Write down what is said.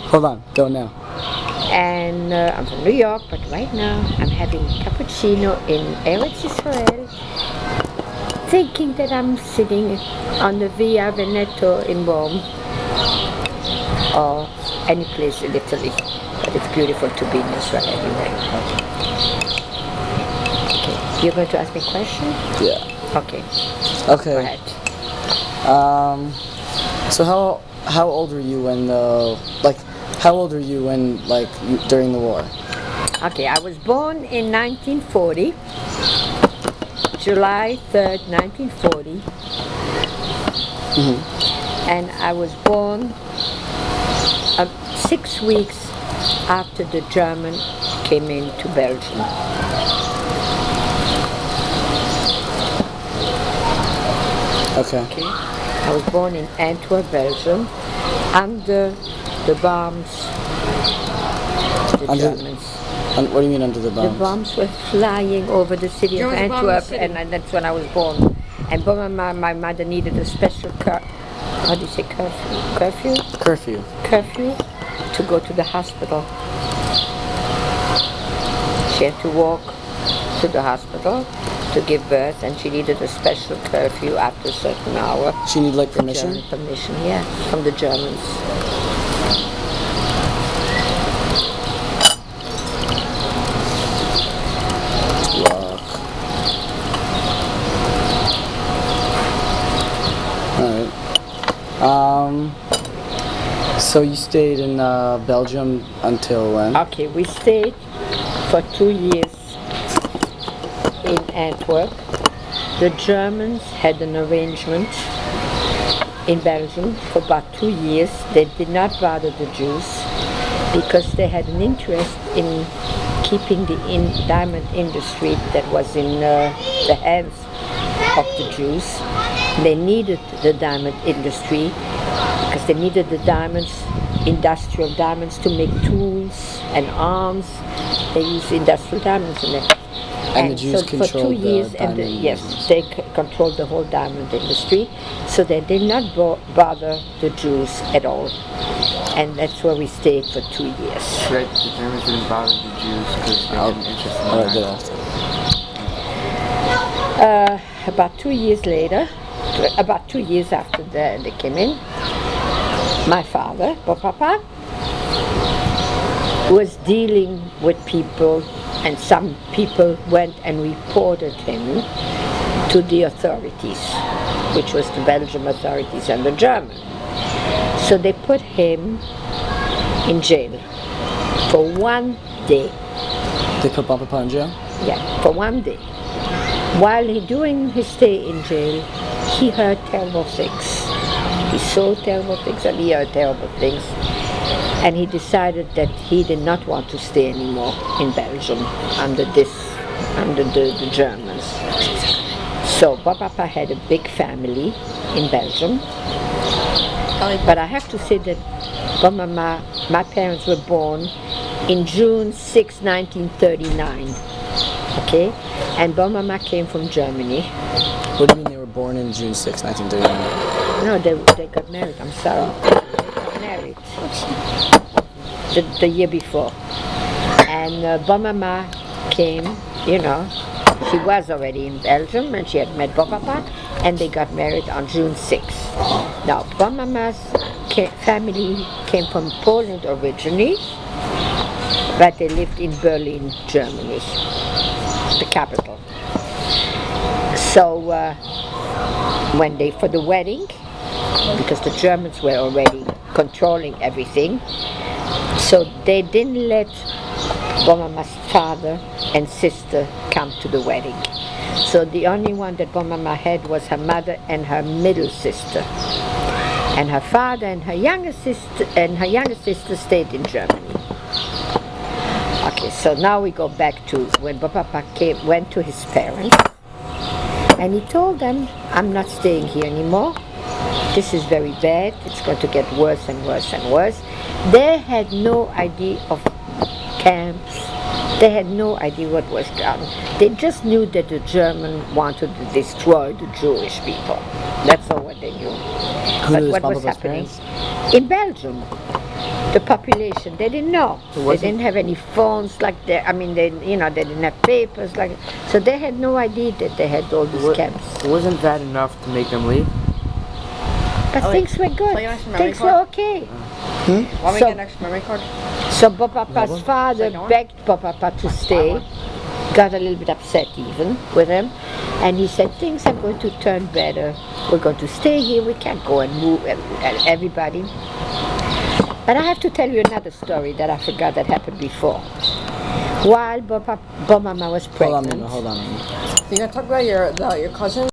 Hold on, go now. And I'm from New York, but right now I'm having cappuccino in Eretz Israel, thinking that I'm sitting on the Via Veneto in Rome, or any place in Italy. But it's beautiful to be in Israel anyway. Okay, you're going to ask me a question? Yeah. Okay. Okay. Go ahead. So how old were you when during the war? Okay, I was born in 1940, July 3rd, 1940. And I was born 6 weeks after the German came into Belgium. Okay. I was born in Antwerp, Belgium, under the bombs, the Germans. What do you mean under the bombs? The bombs were flying over the city of Antwerp, and that's when I was born. And my mother needed a special curfew to go to the hospital. She had to walk to the hospital to give birth, and she needed a special curfew after a certain hour. She needed like permission? German permission, yeah, from the Germans. So you stayed in Belgium until when? Okay, we stayed for 2 years in Antwerp. The Germans had an arrangement in Belgium for about 2 years. They did not bother the Jews because they had an interest in keeping the diamond industry that was in the hands of the Jews. They needed the diamond industry because they needed the diamonds, industrial diamonds, to make tools and arms. They used industrial diamonds in it. And the Jews so controlled for 2 years, the diamond yes, they controlled the whole diamond industry. So they did not bother the Jews at all. And that's where we stayed for 2 years. Right, the Germans didn't bother the Jews because they had an interest in that. About 2 years later, about 2 years after they came in, my father, Papa, was dealing with people, and some people went and reported him to the authorities, which was the Belgian authorities and the German. So they put him in jail for 1 day. They put Papa in jail? Yeah, for 1 day. While during his stay in jail, he heard terrible things. He saw terrible things and he heard terrible things. And he decided that he did not want to stay anymore in Belgium under the Germans. So Papa had a big family in Belgium. But I have to say that my parents were born in June 6, 1939. Okay? And Mama came from Germany. What do you mean they were born in June 6, 1939? No, they got married, I'm sorry. They got married the year before. And Mama came, you know, she was already in Belgium and she had met Papa, and they got married on June 6th. Now, Mama's family came from Poland originally, but they lived in Berlin, Germany, the capital. So for the wedding, because the Germans were already controlling everything, so they didn't let Mama's father and sister come to the wedding. So the only one that Mama had was her mother and her middle sister. And her father and her younger sister stayed in Germany. Okay, so now we go back to when Papa went to his parents, and he told them, I'm not staying here anymore. This is very bad. It's going to get worse and worse and worse. They had no idea of camps. They had no idea what was done. They just knew that the German wanted to destroy the Jewish people. That's all what they knew. But what was happening in Belgium? the population. They didn't know. They didn't have any phones like that. I mean, they didn't have papers like. So they had no idea that they had all these camps. Wasn't that enough to make them leave? But things were good. Things were okay. Want me to get an extra memory card? So Papa's father begged Papa to stay. Got a little bit upset even with him, and he said things are going to turn better. We're going to stay here. We can't go and move everybody. But I have to tell you another story that I forgot that happened before. While Mama was pregnant. Hold on. So you're gonna talk about your cousin?